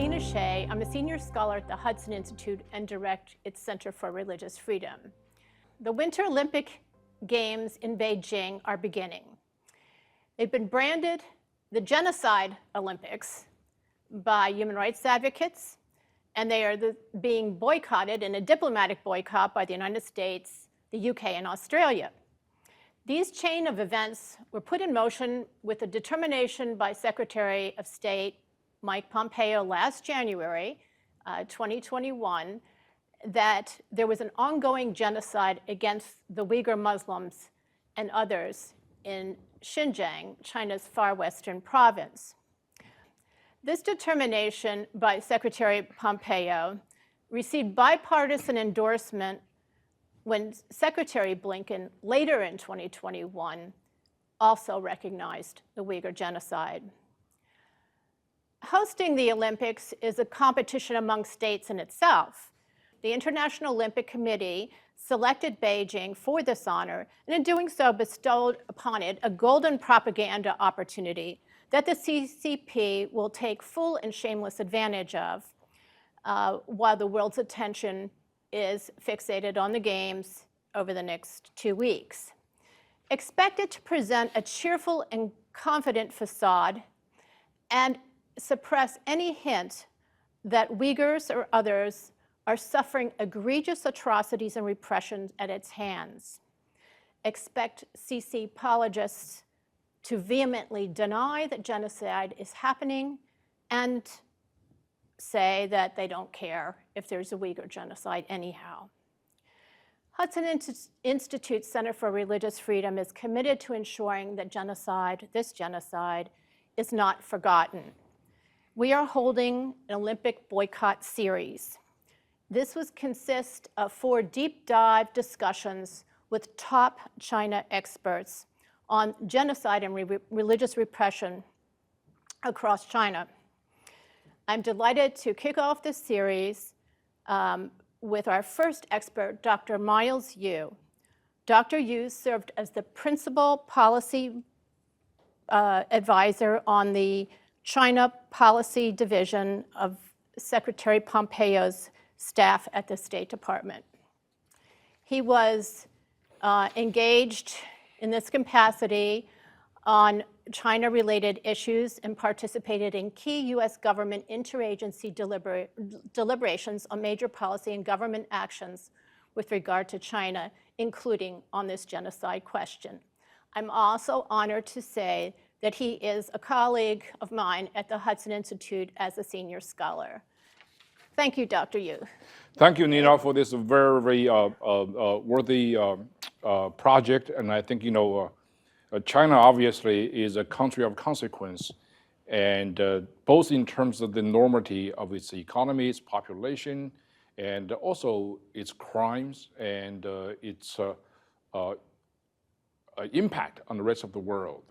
Nina Shea. I'm a senior scholar at the Hudson Institute and direct its Center for Religious Freedom. The Winter Olympic Games in Beijing are beginning. They've been branded the Genocide Olympics by human rights advocates, and they are being boycotted in a diplomatic boycott by the United States, the UK, and Australia. These chain of events were put in motion with a determination by Secretary of State Mike Pompeo last January, 2021, that there was an ongoing genocide against the Uyghur Muslims and others in Xinjiang, China's far western province. This determination by Secretary Pompeo received bipartisan endorsement when Secretary Blinken, later in 2021, also recognized the Uyghur genocide. Hosting the Olympics is a competition among states in itself. The International Olympic Committee selected Beijing for this honor, and in doing so bestowed upon it a golden propaganda opportunity that the CCP will take full and shameless advantage of while the world's attention is fixated on the Games over the next 2 weeks. Expect it to present a cheerful and confident facade and suppress any hint that Uyghurs or others are suffering egregious atrocities and repression at its hands. Expect CC apologists to vehemently deny that genocide is happening and say that they don't care if there's a Uyghur genocide anyhow. Hudson Institute's Center for Religious Freedom is committed to ensuring that this genocide, is not forgotten. We are holding an Olympic boycott series. This would consist of 4 deep dive discussions with top China experts on genocide and religious repression across China. I'm delighted to kick off this series with our first expert, Dr. Miles Yu. Dr. Yu served as the principal policy advisor on the China Policy Division of Secretary Pompeo's staff at the State Department. He was engaged in this capacity on China-related issues and participated in key U.S. government interagency deliberations on major policy and government actions with regard to China, including on this genocide question. I'm also honored to say that he is a colleague of mine at the Hudson Institute as a senior scholar. Thank you, Dr. Yu. Thank you, Nina, for this very, very worthy project. And I think, China obviously is a country of consequence, and both in terms of the enormity of its economy, its population, and also its crimes and its impact on the rest of the world.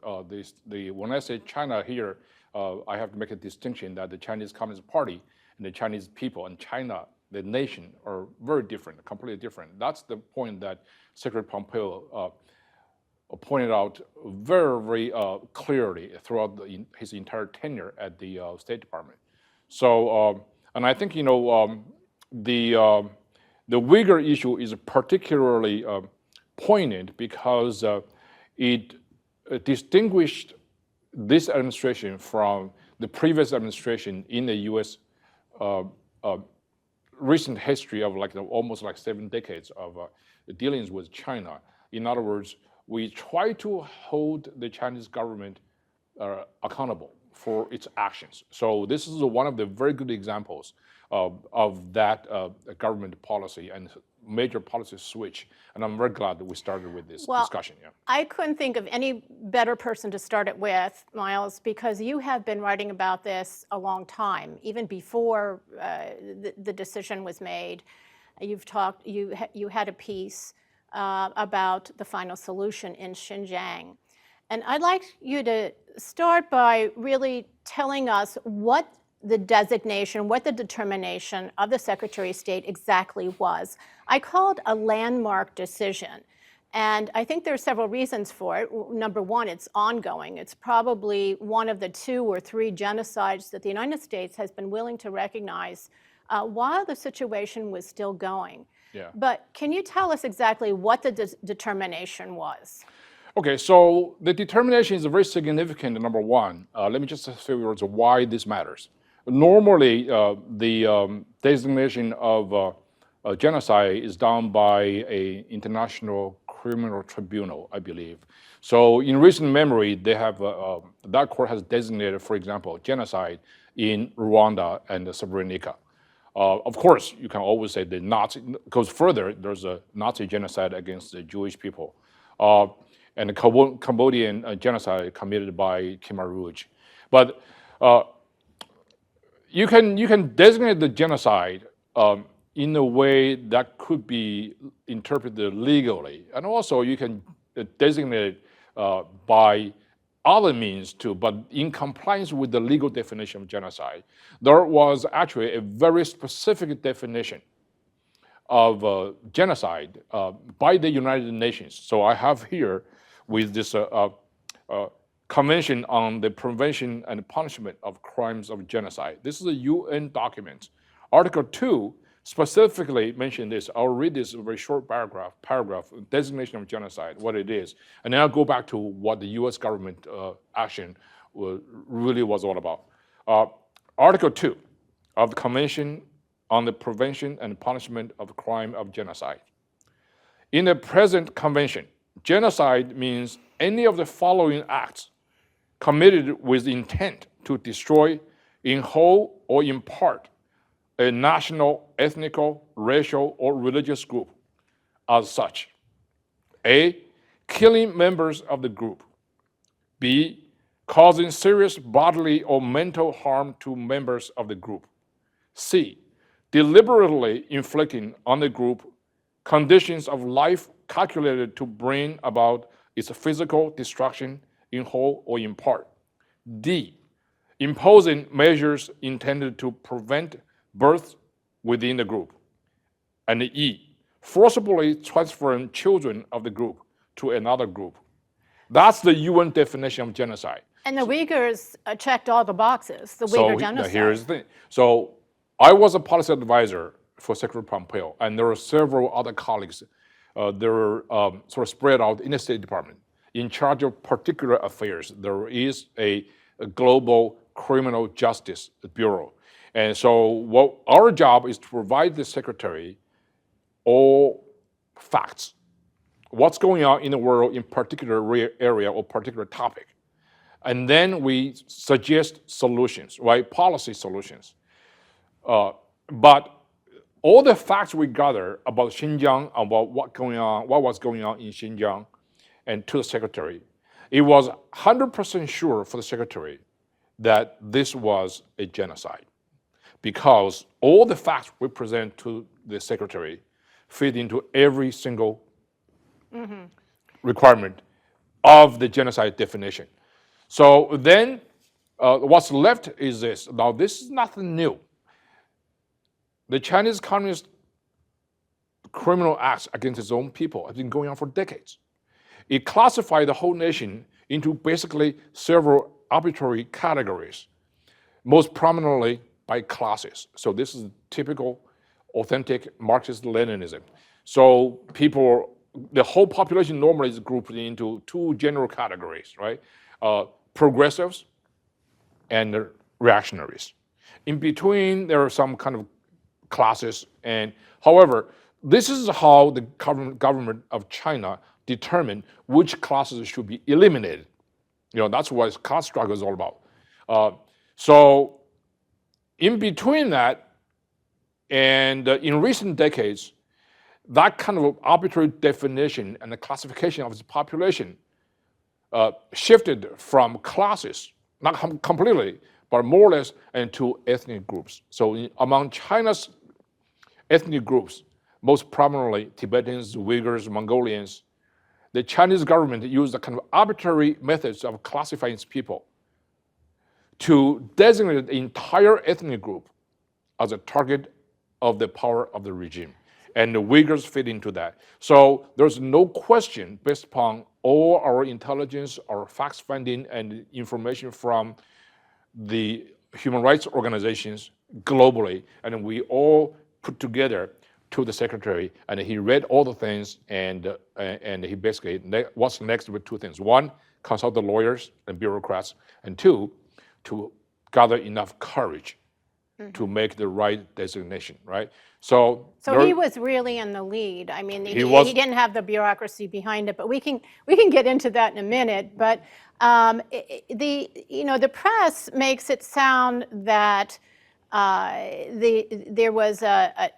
When I say China here, I have to make a distinction that the Chinese Communist Party and the Chinese people and China, the nation, are very different, completely different. That's the point that Secretary Pompeo pointed out very, very clearly throughout his entire tenure at the State Department. So, and I think, the Uyghur issue is particularly poignant because it distinguished this administration from the previous administration in the U.S. Recent history of almost 7 decades of dealings with China. In other words, we try to hold the Chinese government accountable for its actions. So this is one of the very good examples of that government policy and major policy switch. And I'm very glad that we started with this discussion. Yeah. I couldn't think of any better person to start it with, Miles, because you have been writing about this a long time, even before the decision was made. You had a piece about the final solution in Xinjiang. And I'd like you to start by really telling us what the designation, what the determination of the Secretary of State exactly was. I call it a landmark decision. And I think there are several reasons for it. Number one, it's ongoing. It's probably one of the 2 or 3 genocides that the United States has been willing to recognize while the situation was still going. Yeah. But can you tell us exactly what the determination was? Okay, so the determination is very significant, number one. Let me just say a few words of why this matters. Normally, the designation of genocide is done by an international criminal tribunal, I believe. So in recent memory, they have that court has designated, for example, genocide in Rwanda and Srebrenica. Of course, you can always say the Nazi goes further. There's a Nazi genocide against the Jewish people, and the Cambodian genocide committed by Khmer Rouge. But you can designate the genocide in a way that could be interpreted legally, and also you can designate it by other means too, but in compliance with the legal definition of genocide. There was actually a very specific definition of genocide by the United Nations. So I have here with this Convention on the Prevention and Punishment of Crimes of Genocide. This is a UN document. Article 2 specifically mentioned this. I'll read this very short paragraph, designation of genocide, what it is, and then I'll go back to what the US government action really was all about. Article 2 of the Convention on the Prevention and Punishment of Crime of Genocide. In the present convention, genocide means any of the following acts committed with intent to destroy in whole or in part a national, ethnical, racial, or religious group as such. A, killing members of the group. B, causing serious bodily or mental harm to members of the group. C, deliberately inflicting on the group conditions of life calculated to bring about its physical destruction in whole or in part. D, imposing measures intended to prevent birth within the group. And E, forcibly transferring children of the group to another group. That's the UN definition of genocide. And the Uyghurs checked all the boxes, the Uyghur genocide. Here's the thing. So I was a policy advisor for Secretary Pompeo, and there were several other colleagues that were sort of spread out in the State Department in charge of particular affairs. There is a global criminal justice bureau. And so what our job is to provide the secretary all facts. What's going on in the world in particular area or particular topic. And then we suggest solutions, right? Policy solutions. But all the facts we gather about Xinjiang, about what was going on in Xinjiang, and to the secretary, it was 100% sure for the secretary that this was a genocide, because all the facts we present to the secretary fit into every single requirement of the genocide definition. So then what's left is this. Now, this is nothing new. The Chinese Communist criminal acts against its own people have been going on for decades. It classified the whole nation into basically several arbitrary categories, most prominently by classes. So this is typical, authentic Marxist-Leninism. So the whole population normally is grouped into 2 general categories, right? Progressives and reactionaries. In between, there are some kind of classes. And however, this is how the government of China determined which classes should be eliminated. That's what class struggle is all about. So in between that, and in recent decades, that kind of arbitrary definition and the classification of its population shifted from classes, not completely, but more or less, into ethnic groups. So among China's ethnic groups, most prominently Tibetans, Uyghurs, Mongolians, the Chinese government used a kind of arbitrary methods of classifying its people to designate the entire ethnic group as a target of the power of the regime. and the Uyghurs fit into that. So there's no question, based upon all our intelligence, our facts finding, and information from the human rights organizations globally, and we all put together to the secretary, and he read all the things, and he basically, what's next with two things. One, consult the lawyers and bureaucrats, and two, to gather enough courage to make the right designation, right? So he was really in the lead. I mean, he didn't have the bureaucracy behind it, but we can get into that in a minute. But the press makes it sound that there was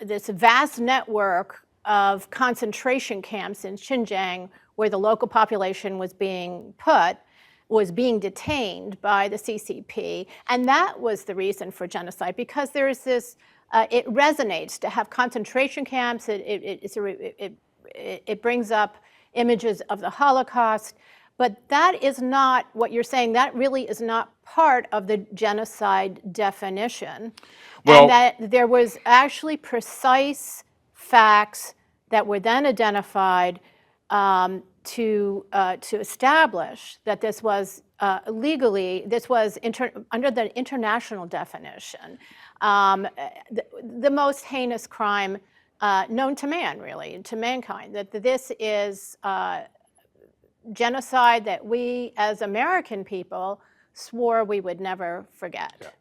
this vast network of concentration camps in Xinjiang where the local population was being detained by the CCP, and that was the reason for genocide, because there is this, it resonates to have concentration camps, it brings up images of the Holocaust, but that is not what you're saying. That really is not part of the genocide definition, and that there was actually precise facts that were then identified to establish that this was legally, this was under the international definition, the most heinous crime known to man, really, to mankind. That this is genocide that we, as American people, swore we would never forget.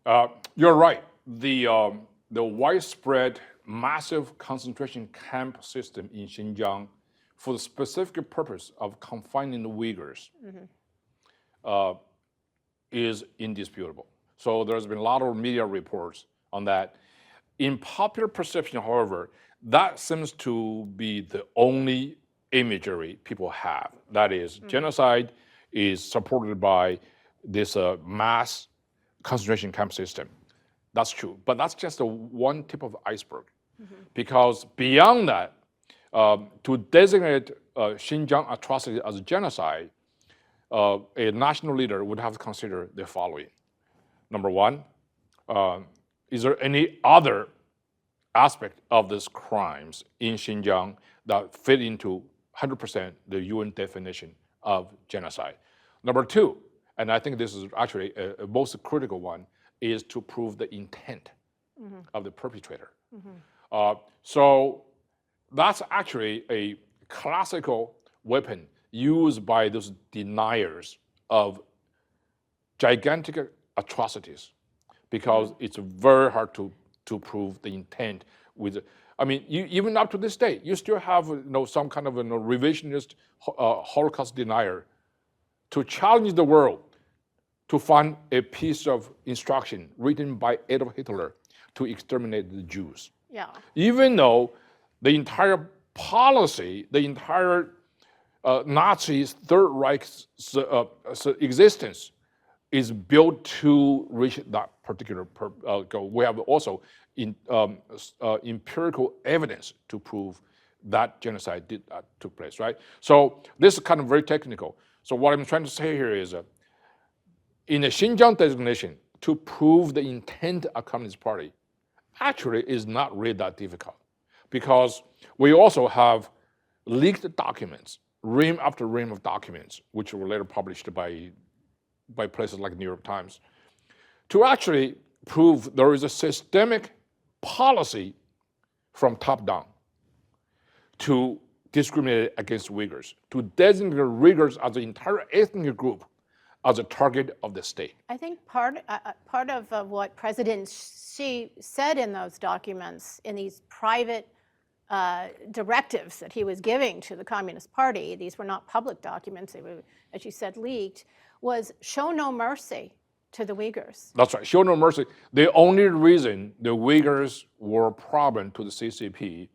Yeah. You're right. The widespread, massive concentration camp system in Xinjiang, for the specific purpose of confining the Uyghurs, is indisputable. So there's been a lot of media reports on that. In popular perception, however, that seems to be the only imagery people have. That is, genocide is supported by this mass concentration camp system. That's true, but that's just one tip of the iceberg. Because beyond that, to designate Xinjiang atrocity as a genocide, a national leader would have to consider the following. Number one, is there any other aspect of these crimes in Xinjiang that fit into 100% the UN definition of genocide? Number two, and I think this is actually a most critical one, is to prove the intent of the perpetrator. So that's actually a classical weapon used by those deniers of gigantic atrocities, because it's very hard to prove the intent with. I mean, even up to this day, you still have some kind of a revisionist Holocaust denier to challenge the world to find a piece of instruction written by Adolf Hitler to exterminate the Jews. Yeah. Even though the entire policy, the entire Nazi's Third Reich's existence is built to reach that particular goal. We have also empirical evidence to prove that genocide took place, right? So this is kind of very technical. So what I'm trying to say here is, in the Xinjiang designation, to prove the intent of Communist Party actually is not really that difficult, because we also have leaked documents, ream after ream of documents, which were later published by places like New York Times, to actually prove there is a systemic policy from top down to discriminate against Uyghurs, to designate Uyghurs as an entire ethnic group as a target of the state. I think part of what President Xi said in those documents, in these private directives that he was giving to the Communist Party, these were not public documents, they were, as you said, leaked, was show no mercy to the Uyghurs. That's right, show no mercy. The only reason the Uyghurs were a problem to the CCP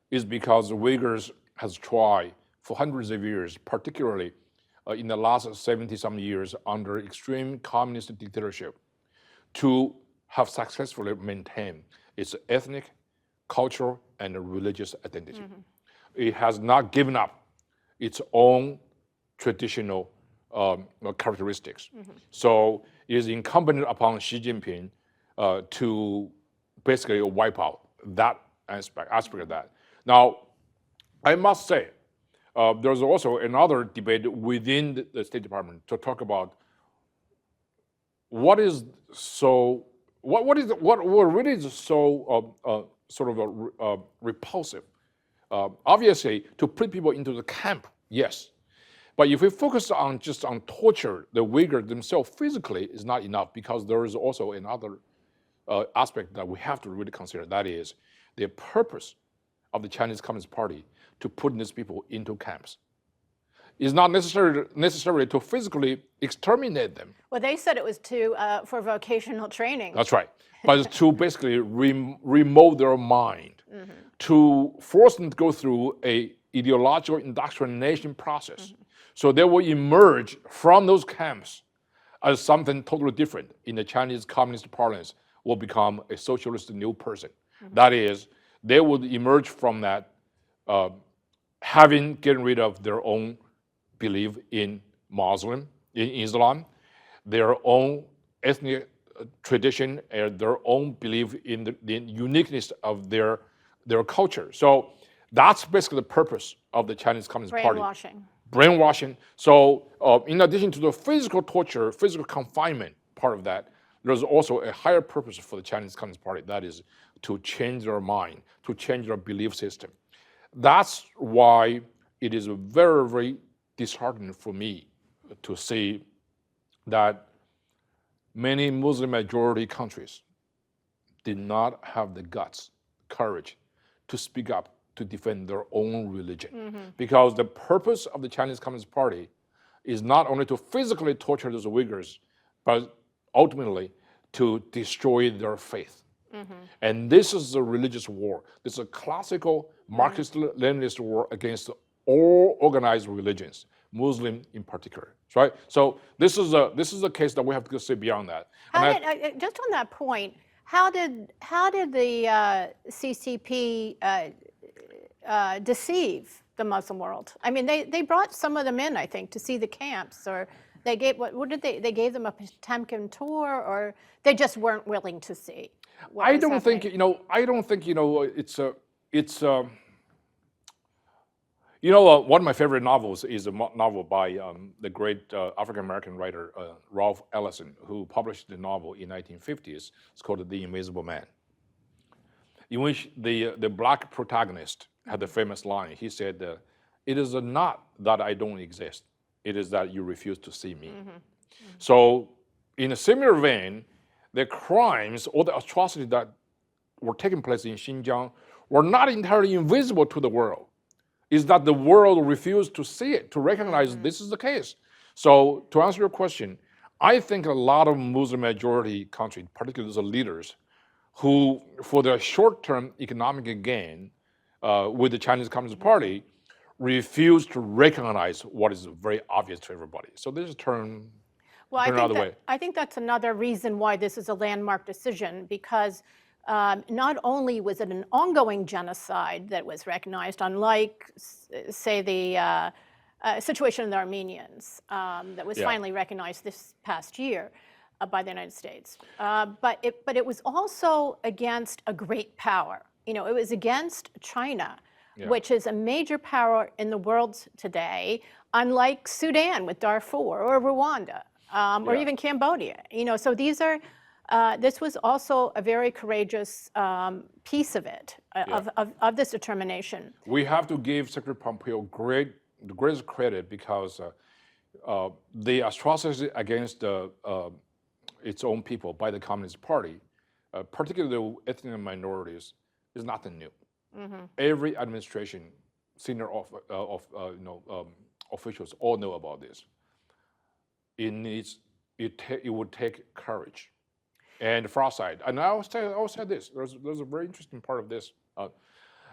is because the Uyghurs has tried for hundreds of years, particularly in the last 70-some years under extreme communist dictatorship, to have successfully maintained its ethnic, cultural, and religious identity. It has not given up its own traditional characteristics. So it is incumbent upon Xi Jinping to basically wipe out that aspect of that. Now, I must say, there's also another debate within the State Department to talk about what really is so sort of repulsive. Obviously, to put people into the camp, yes. But if we focus just on torture, the Uyghurs themselves physically is not enough, because there is also another aspect that we have to really consider. That is the purpose of the Chinese Communist Party to put these people into camps. It's not necessarily to physically exterminate them. Well, they said it was for vocational training. That's right. But it's to basically remove their mind, to force them to go through a ideological indoctrination process. So they will emerge from those camps as something totally different in the Chinese Communist parlance, will become a socialist new person. That is, they would emerge from that having gotten rid of their own belief in Islam, their own ethnic tradition, and their own belief in the uniqueness of their culture. So that's basically the purpose of the Chinese Communist Party. Brainwashing. So in addition to the physical torture, physical confinement part of that, there's also a higher purpose for the Chinese Communist Party. That is to change their mind, to change their belief system. That's why it is very, very disheartening for me to see that many Muslim majority countries did not have the guts, courage to speak up to defend their own religion. Because the purpose of the Chinese Communist Party is not only to physically torture those Uyghurs, but ultimately to destroy their faith. And this is a religious war. This is a classical Marxist-Leninist war against all organized religions, Muslim in particular, right? So this is a case that we have to see beyond that. Just on that point, how did the CCP deceive the Muslim world? I mean, they brought some of them in, I think, to see the camps, or they gave they gave them a Potemkin tour, or they just weren't willing to see. I don't think one of my favorite novels is a novel by the great African-American writer Ralph Ellison, who published the novel in 1950s. It's called The Invisible Man, in which the black protagonist had the famous line. He said, "It is not that I don't exist, it is that you refuse to see me." So in a similar vein, the crimes or the atrocities that were taking place in Xinjiang were not entirely invisible to the world. Is that the world refused to see it, to recognize this is the case. So to answer your question, I think a lot of Muslim majority countries, particularly the leaders, who for their short-term economic gain with the Chinese Communist Party, refuse to recognize what is very obvious to everybody. So this is turn another way. I think that's another reason why this is a landmark decision, because not only was it an ongoing genocide that was recognized, unlike, say, the situation of the Armenians that was finally recognized this past year by the United States, but it was also against a great power. It was against China, which is a major power in the world today, unlike Sudan with Darfur, or Rwanda, or even Cambodia. So these are. This was also a very courageous piece of it, of this determination. We have to give Secretary Pompeo the greatest credit, because the atrocities against its own people by the Communist Party, particularly the ethnic minorities, is nothing new. Every administration, senior officials all know about this. It would take courage and façade. And I will say this, there's a very interesting part of this.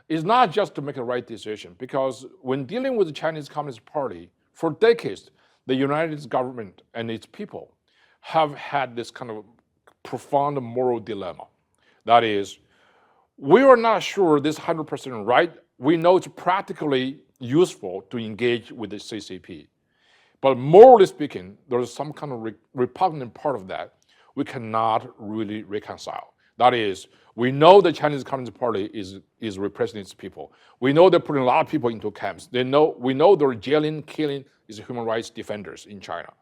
It's not just to make the right decision, because when dealing with the Chinese Communist Party, for decades, the United States government and its people have had this kind of profound moral dilemma. That is, we are not sure this 100% right. We know it's practically useful to engage with the CCP. But morally speaking, there's some kind of repugnant part of that we cannot really reconcile. That is, we know the Chinese Communist Party is repressing its people. We know they're putting a lot of people into camps. We know they're jailing, killing these human rights defenders in China.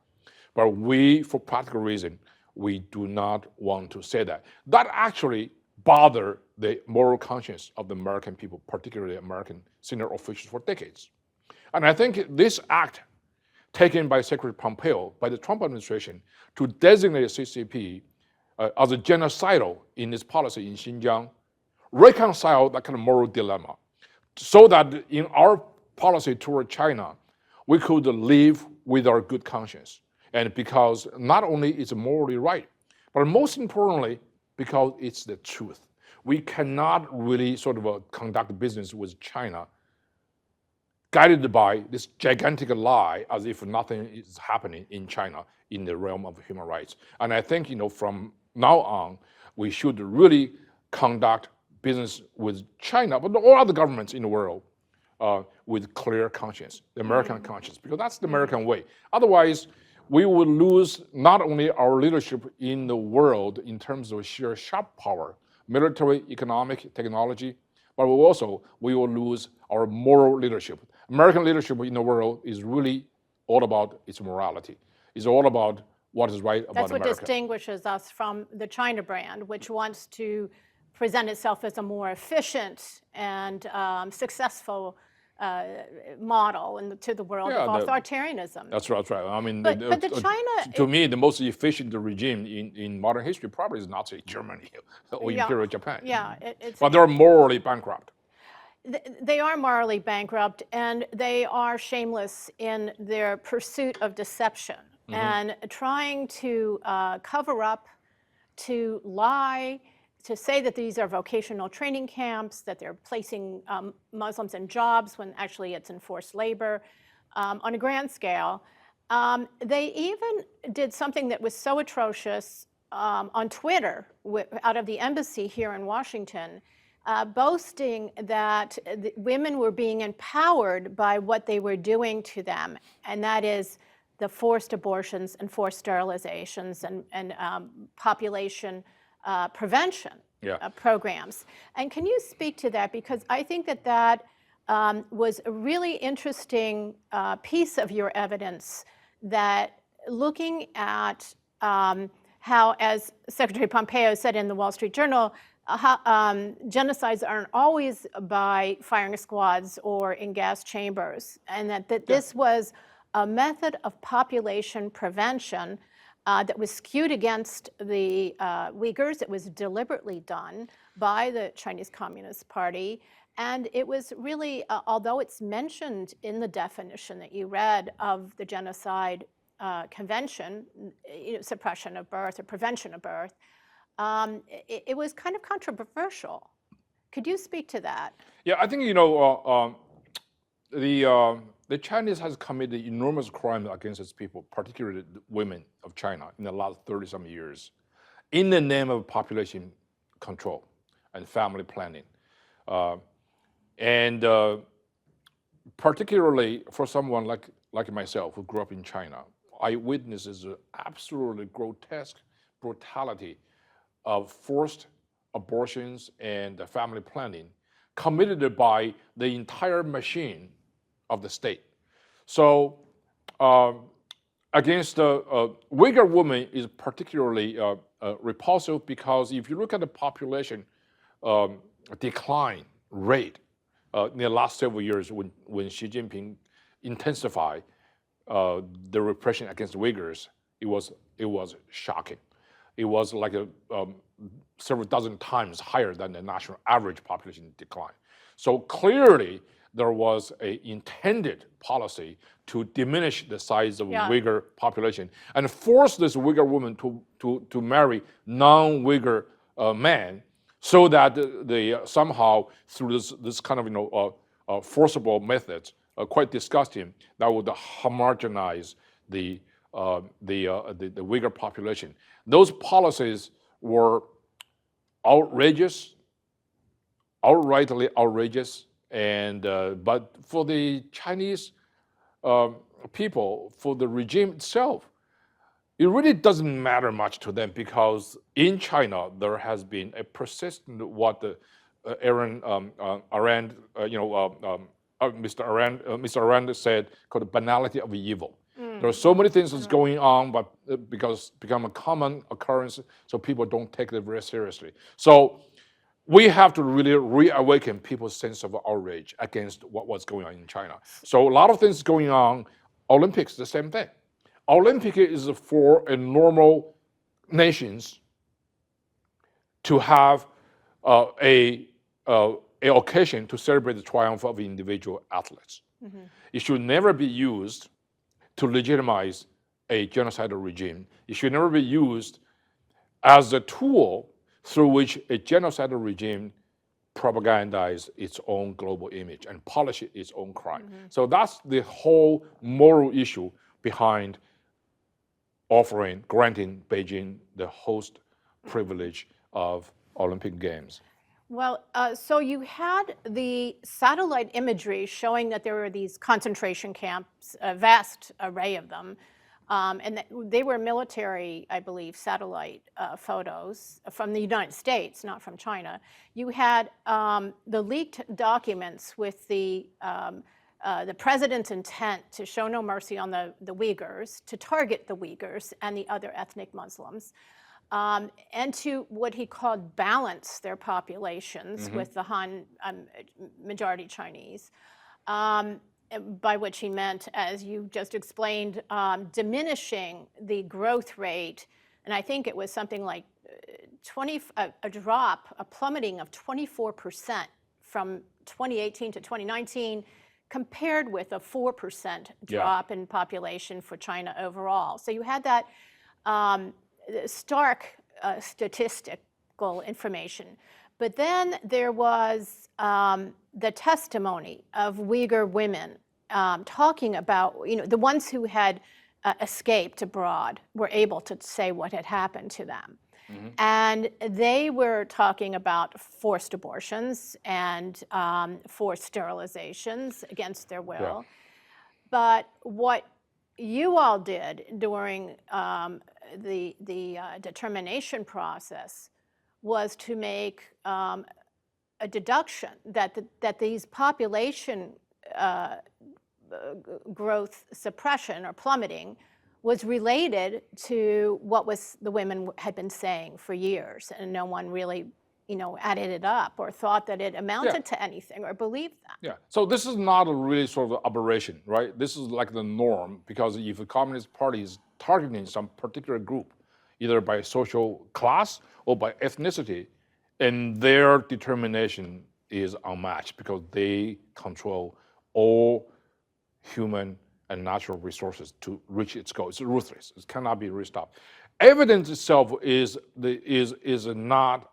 But we, for practical reason, we do not want to say that. That actually bothered the moral conscience of the American people, particularly American senior officials, for decades. And I think this act taken by Secretary Pompeo, by the Trump administration, to designate CCP as a genocidal in its policy in Xinjiang, reconcile that kind of moral dilemma, so that in our policy toward China, we could live with our good conscience. And because not only it's morally right, but most importantly, because it's the truth. We cannot really sort of conduct business with China guided by this gigantic lie as if nothing is happening in China in the realm of human rights. And I think, from now on, we should really conduct business with China, but all other governments in the world, with clear conscience, the American conscience, because that's the American way. Otherwise, we will lose not only our leadership in the world in terms of sheer sharp power, military, economic, technology, but we will lose our moral leadership. American leadership in the world is really all about its morality. It's all about what is right about America. That's what distinguishes us from the China brand, which wants to present itself as a more efficient and successful model to the world of authoritarianism. That's right. I mean, but the China, to me, the most efficient regime in modern history probably is Nazi Germany or Imperial Japan. Yeah, but they're morally bankrupt. They are morally bankrupt, and they are shameless in their pursuit of deception and trying to cover up, to lie, to say that these are vocational training camps, that they're placing Muslims in jobs when actually it's enforced labor on a grand scale. They even did something that was so atrocious on Twitter out of the embassy here in Washington, boasting that women were being empowered by what they were doing to them, and that is the forced abortions and forced sterilizations and population prevention programs. And can you speak to that? Because I think that was a really interesting piece of your evidence, that looking at how, as Secretary Pompeo said in the Wall Street Journal, genocides aren't always by firing squads or in gas chambers, and that this was a method of population prevention that was skewed against the Uyghurs. It was deliberately done by the Chinese Communist Party. And it was really, although it's mentioned in the definition that you read of the Genocide Convention, suppression of birth or prevention of birth, it was kind of controversial. Could you speak to that? Yeah, I think, the Chinese has committed enormous crime against its people, particularly the women of China, in the last 30-some years, in the name of population control and family planning. And particularly for someone like myself who grew up in China, I witnessed the absolutely grotesque brutality of forced abortions and family planning committed by the entire machine of the state. So against Uyghur women is particularly repulsive, because if you look at the population decline rate in the last several years, when Xi Jinping intensified the repression against Uyghurs, it was shocking. It was like several dozen times higher than the national average population decline. So clearly, there was an intended policy to diminish the size of Uyghur population and force this Uyghur woman to marry non-Uyghur men, so that they somehow, through this kind of forcible methods, quite disgusting, that would homogenize the Uyghur population. Those policies were outrageous, outrightly outrageous. And but for the Chinese people, for the regime itself, it really doesn't matter much to them because in China there has been a persistent what the Mr. Arand said called the banality of evil. There are so many things that's going on, but because become a common occurrence, so people don't take it very seriously. So we have to really reawaken people's sense of outrage against what's going on in China. So a lot of things going on. Olympics, the same thing. Olympic is for a normal nations to have a occasion to celebrate the triumph of individual athletes. It should never be used to legitimize a genocidal regime. It should never be used as a tool through which a genocidal regime propagandizes its own global image and polishes its own crime. So that's the whole moral issue behind granting Beijing the host privilege of Olympic Games. Well, so you had the satellite imagery showing that there were these concentration camps, a vast array of them, and they were military, I believe, satellite photos from the United States, not from China. You had the leaked documents with the president's intent to show no mercy on the Uyghurs, to target the Uyghurs and the other ethnic Muslims. And to what he called balance their populations with the Han majority Chinese, by which he meant, as you just explained, diminishing the growth rate. And I think it was something like a plummeting of 24% from 2018 to 2019, compared with a 4% drop in population for China overall. So you had that stark statistical information. But then there was the testimony of Uyghur women talking about, the ones who had escaped abroad were able to say what had happened to them. And they were talking about forced abortions and forced sterilizations against their will. But what you all did during the determination process was to make a deduction that these population growth suppression or plummeting was related to what the women had been saying for years, and no one really added it up or thought that it amounted to anything or believed that. Yeah, so this is not a really sort of aberration, right? This is like the norm, because if a Communist Party is targeting some particular group, either by social class or by ethnicity, and their determination is unmatched because they control all human and natural resources to reach its goal. It's ruthless. It cannot be stopped. Evidence itself is not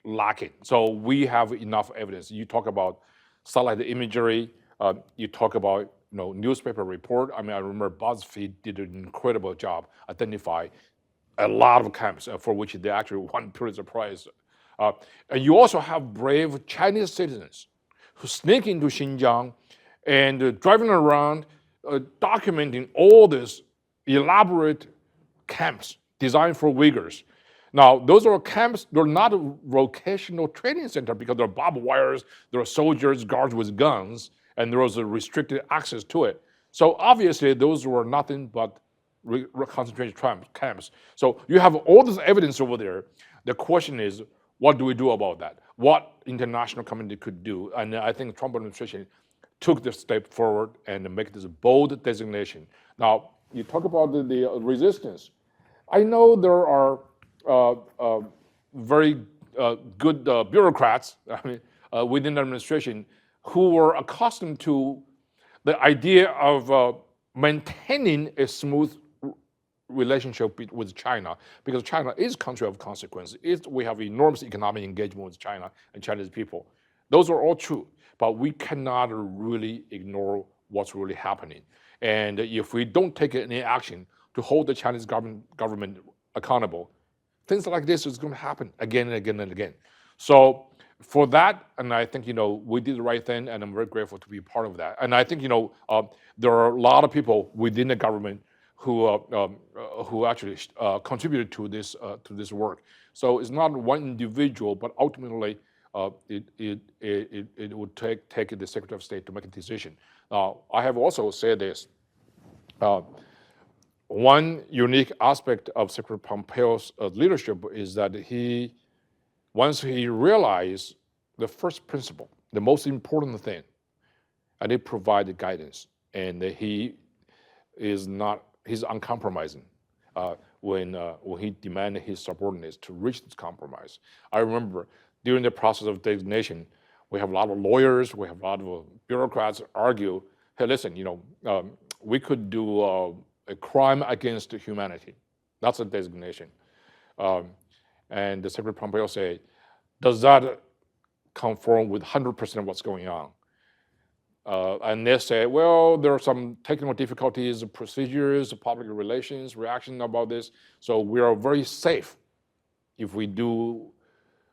lacking. So we have enough evidence. You talk about satellite imagery. You talk about newspaper report. I mean, I remember BuzzFeed did an incredible job identifying a lot of camps for which they actually won Pulitzer Prize. And you also have brave Chinese citizens who sneak into Xinjiang and driving around, documenting all these elaborate camps designed for Uyghurs. Now, those are camps, they're not a vocational training center because there are barbed wires, there are soldiers, guards with guns, and there was a restricted access to it. So obviously, those were nothing but concentration camps. So you have all this evidence over there. The question is, what do we do about that? What international community could do? And I think the Trump administration took this step forward and make this bold designation. Now, you talk about the resistance. I know there are very good bureaucrats within the administration who were accustomed to the idea of maintaining a smooth relationship with China, because China is a country of consequence. We have enormous economic engagement with China and Chinese people. Those are all true, but we cannot really ignore what's really happening. And if we don't take any action to hold the Chinese government accountable, things like this is going to happen again and again and again. So for that, and I think, we did the right thing, and I'm very grateful to be part of that. And I think, there are a lot of people within the government who actually contributed to this work. So it's not one individual, but ultimately it would take the Secretary of State to make a decision. Now, I have also said this. One unique aspect of Secretary Pompeo's leadership is that once he realized the first principle, the most important thing, and he provided guidance, and he's uncompromising when he demanded his subordinates to reach this compromise. I remember during the process of designation, we have a lot of lawyers, we have a lot of bureaucrats argue, hey, listen, we could do a crime against humanity. That's a designation. And the Secretary Pompeo said, does that conform with 100% of what's going on? And they say, well, there are some technical difficulties, procedures, public relations, reaction about this. So we are very safe if we do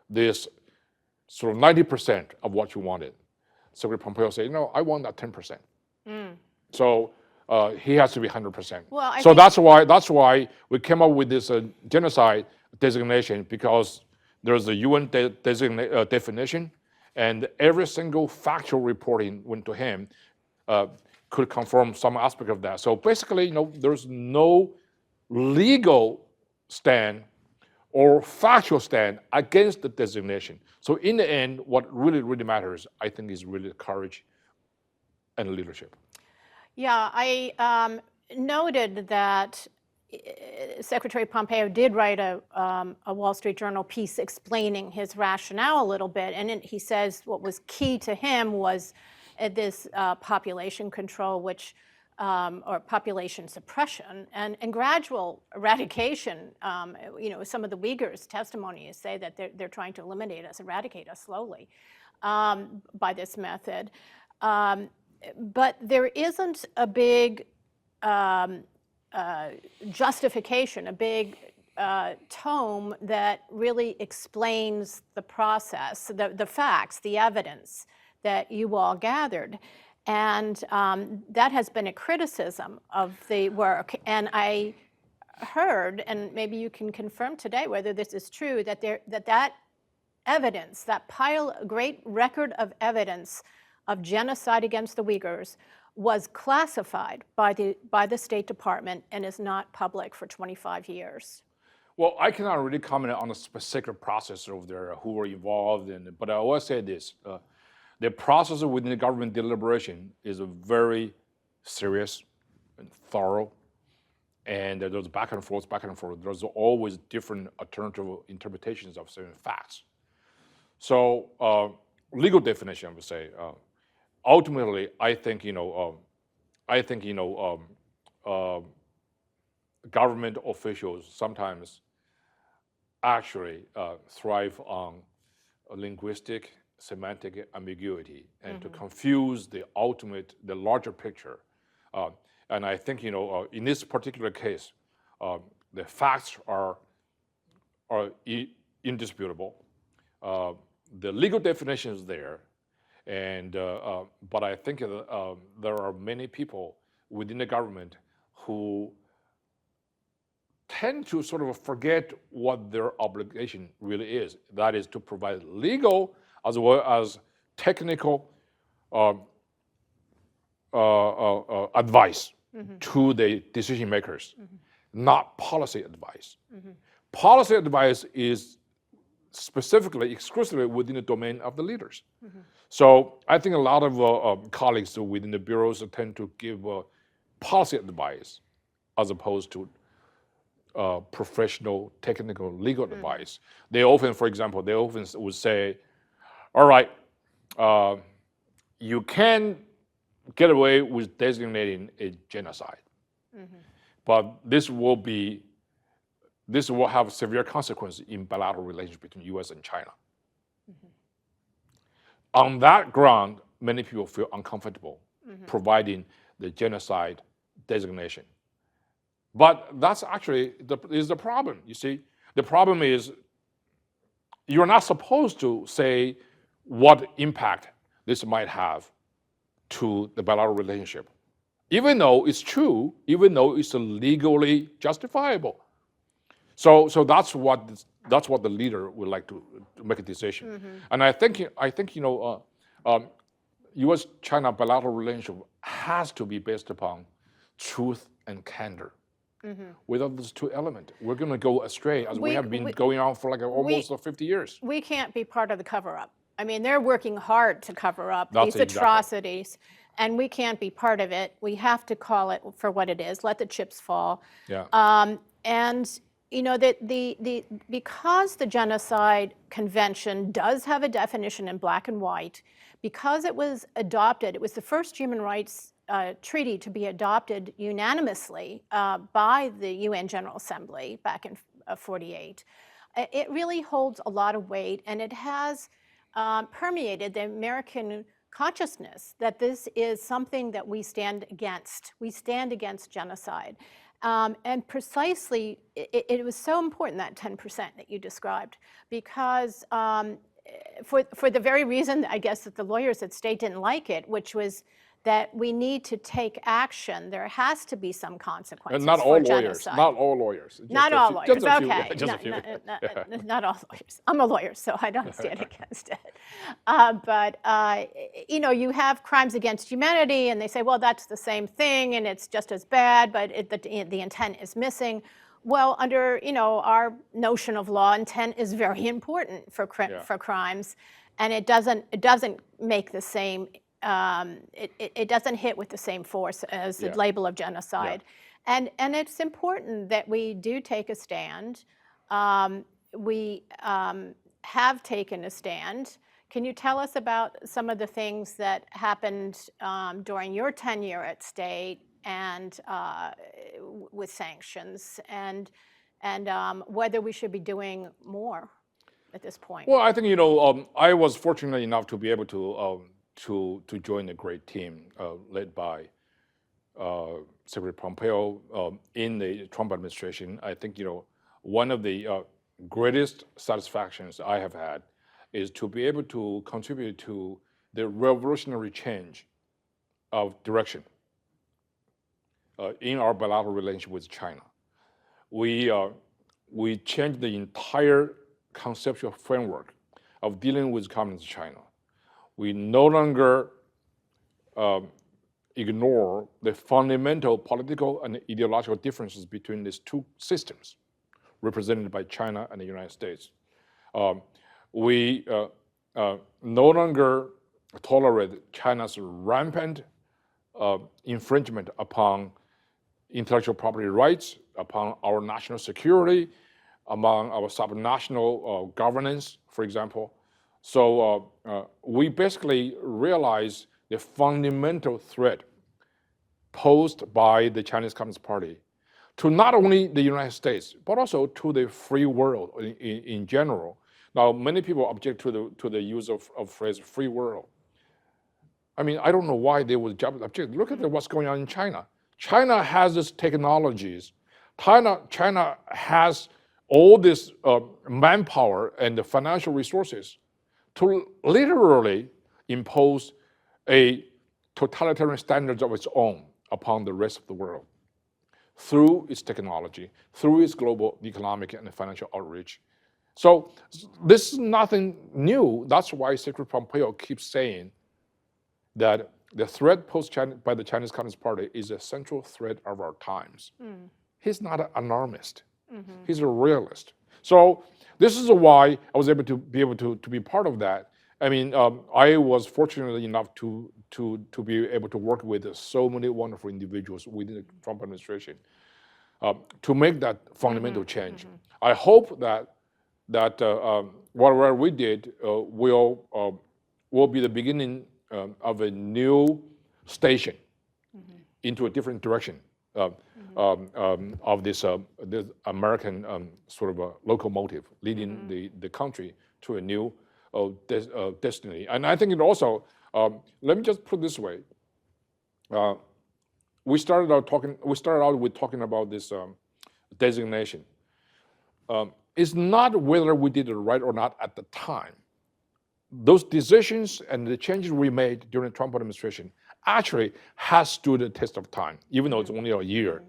this sort of 90% of what you wanted. Secretary Pompeo said, no, I want that 10%. So he has to be 100%. Well, so that's why we came up with this genocide designation, because there's a UN definition, and every single factual reporting went to him could confirm some aspect of that. So basically, there's no legal stand or factual stand against the designation. So in the end, what really, really matters, I think, is really courage and leadership. Yeah, I noted that Secretary Pompeo did write a Wall Street Journal piece explaining his rationale a little bit, and he says what was key to him was this population control, or population suppression, and gradual eradication. Some of the Uyghurs' testimonies say that they're trying to eradicate us slowly by this method. But there isn't a big justification, a big tome that really explains the process, the facts, the evidence that you all gathered. And that has been a criticism of the work. And I heard, and maybe you can confirm today whether this is true, that evidence, that great record of evidence of genocide against the Uyghurs was classified by the State Department and is not public for 25 years. Well, I cannot really comment on the specific process over there, who were involved in it, but I always say this, the process within the government deliberation is very serious and thorough, and there's back and forth. There's always different alternative interpretations of certain facts. So legal definition, I would say, ultimately, I think government officials sometimes actually thrive on a linguistic, semantic ambiguity, and to confuse the larger picture. And I think in this particular case, the facts are indisputable. The legal definition is there. And but I think there are many people within the government who tend to sort of forget what their obligation really is. That is to provide legal as well as technical advice to the decision makers, not policy advice. Policy advice is specifically, exclusively within the domain of the leaders. So I think a lot of colleagues within the bureaus tend to give policy advice as opposed to professional, technical, legal advice. They often, for example, would say, all right, you can get away with designating a genocide, but this will have severe consequences in bilateral relations between U.S. and China. On that ground, many people feel uncomfortable providing the genocide designation. But that's actually is the problem. You see, the problem is you're not supposed to say what impact this might have to the bilateral relationship even though it's true, even though it's legally justifiable. So that's what the leader would like to make a decision. And I think U.S.-China bilateral relationship has to be based upon truth and candor. Without those two elements, we're going to go astray, as we have been going on for like almost 50 years. We can't be part of the cover-up. I mean, they're working hard to cover up these Exactly. atrocities, and we can't be part of it. We have to call it for what it is. Let the chips fall. Yeah. And you know that because the Genocide Convention does have a definition in black and white, because it was adopted, it was the first human rights treaty to be adopted unanimously by the UN General Assembly back in '48. It really holds a lot of weight, and it has permeated the American consciousness that this is something that we stand against. We stand against genocide. And precisely, it was so important, that 10% that you described, because for the very reason, I guess, that the lawyers at State didn't like it, which was that we need to take action. There has to be some consequences And not for all genocide. Not all lawyers. Not all lawyers, okay. Just a few. Not all lawyers. I'm a lawyer, so I don't stand against it. But you know, you have crimes against humanity, and they say, well, that's the same thing, and it's just as bad, but the intent is missing. Well, under our notion of law, intent is very important for crimes, and it doesn't make the same. It doesn't hit with the same force as the label of genocide. And it's important that we do take a stand. We have taken a stand. Can you tell us about some of the things that happened during your tenure at State and with sanctions, and whether we should be doing more at this point? Well, I think I was fortunate enough to be able to join a great team led by Secretary Pompeo in the Trump administration. I think one of the greatest satisfactions I have had is to be able to contribute to the revolutionary change of direction in our bilateral relationship with China. We changed the entire conceptual framework of dealing with Communist China. We no longer ignore the fundamental political and ideological differences between these two systems, represented by China and the United States. We no longer tolerate China's rampant infringement upon intellectual property rights, upon our national security, among our subnational governance, for example. So we basically realize the fundamental threat posed by the Chinese Communist Party to not only the United States, but also to the free world in general. Now, many people object to the use of phrase free world. I mean, I don't know why they would object. Look at what's going on in China. China has these technologies. China has all this manpower and the financial resources to literally impose a totalitarian standards of its own upon the rest of the world through its technology, through its global economic and financial outreach. So this is nothing new. That's why Secretary Pompeo keeps saying that the threat posed by the Chinese Communist Party is a central threat of our times. He's not an alarmist. He's a realist. So this is why I was able to be part of that. I mean, I was fortunate enough to be able to work with so many wonderful individuals within the Trump administration to make that fundamental change. I hope that whatever we did will be the beginning of a new station into a different direction of this American sort of a locomotive leading the country to a new destiny. And I think it also, let me just put it this way. We started out with talking about this designation. It's not whether we did it right or not at the time. Those decisions and the changes we made during the Trump administration actually has stood the test of time, even though it's only a year.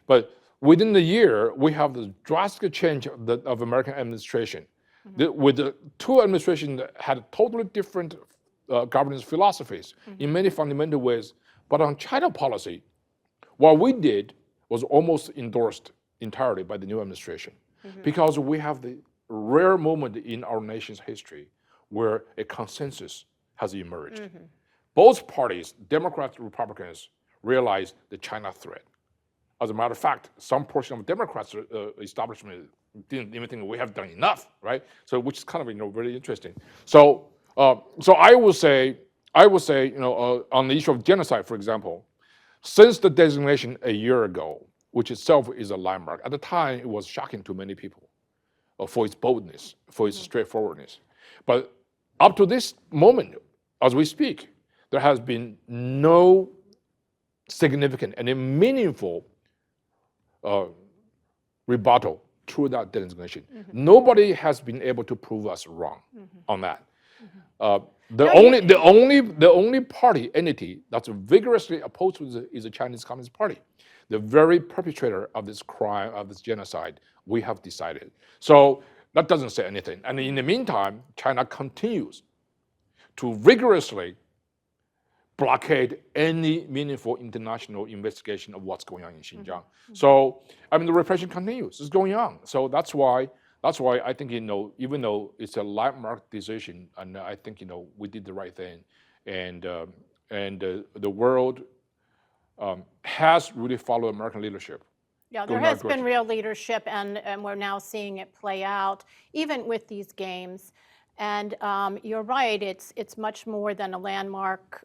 But within the year, we have the drastic change of American administration. With the two administrations that had totally different governance philosophies in many fundamental ways. But on China policy, what we did was almost endorsed entirely by the new administration, because we have the rare moment in our nation's history where a consensus has emerged. Both parties, Democrats and Republicans, realized the China threat. As a matter of fact, some portion of Democrats' establishment didn't even think we have done enough, right? So, which is kind of very interesting. So, I would say, on the issue of genocide, for example, since the designation a year ago, which itself is a landmark, at the time it was shocking to many people for its boldness, for its straightforwardness. But up to this moment, as we speak, there has been no significant and meaningful rebuttal through that designation. Nobody has been able to prove us wrong on that. The only party entity that's vigorously opposed to is the Chinese Communist Party, the very perpetrator of this crime, of this genocide. We have decided. So that doesn't say anything. And in the meantime, China continues to rigorously blockade any meaningful international investigation of what's going on in Xinjiang. So, I mean, the repression continues. It's going on. So that's why I think, even though it's a landmark decision, and I think, we did the right thing, and the world has really followed American leadership. Yeah, there has been real leadership, and we're now seeing it play out, even with these games. And you're right, it's much more than a landmark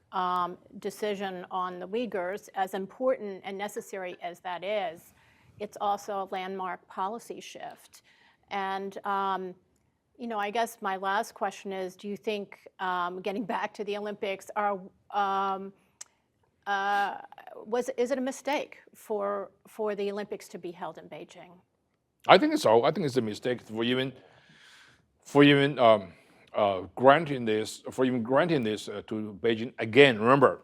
decision on the Uyghurs, as important and necessary as that is. It's also a landmark policy shift. And I guess my last question is, do you think, getting back to the Olympics, is it a mistake for the Olympics to be held in Beijing? I think so. I think it's a mistake for even granting this to Beijing again. Remember,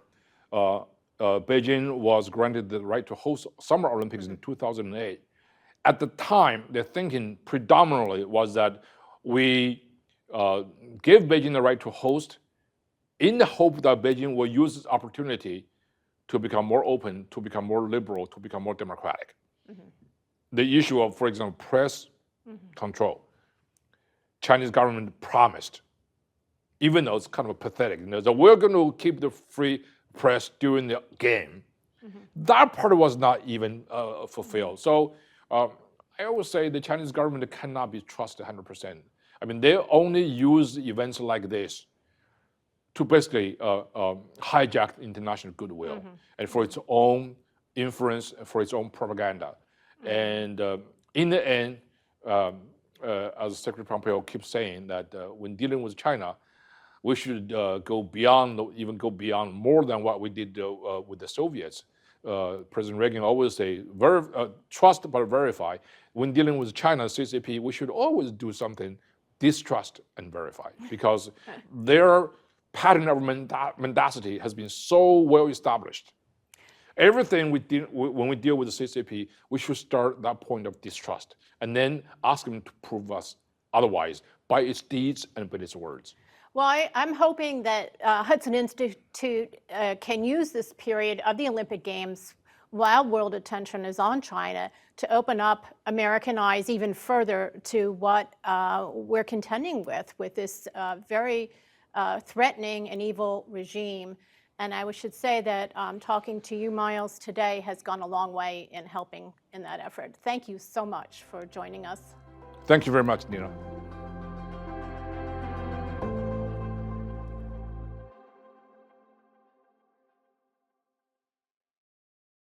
Beijing was granted the right to host Summer Olympics in 2008. At the time, the thinking predominantly was that we give Beijing the right to host in the hope that Beijing will use this opportunity to become more open, to become more liberal, to become more democratic. The issue of, for example, press control. Chinese government promised, even though it's kind of pathetic, that we're going to keep the free press during the game. That part was not even fulfilled. So I always say the Chinese government cannot be trusted 100%. I mean, they only use events like this to basically hijack international goodwill and for its own influence, for its own propaganda. And in the end, as Secretary Pompeo keeps saying, that when dealing with China, we should go beyond more than what we did with the Soviets. President Reagan always say, trust but verify. When dealing with China, CCP, we should always do something, distrust and verify, because their pattern of mendacity has been so well established. Everything when we deal with the CCP, we should start that point of distrust and then ask them to prove us otherwise by its deeds and by its words. Well, I'm hoping that Hudson Institute can use this period of the Olympic Games while world attention is on China to open up American eyes even further to what we're contending with this very threatening and evil regime. And I should say that talking to you, Miles, today has gone a long way in helping in that effort. Thank you so much for joining us. Thank you very much, Nina.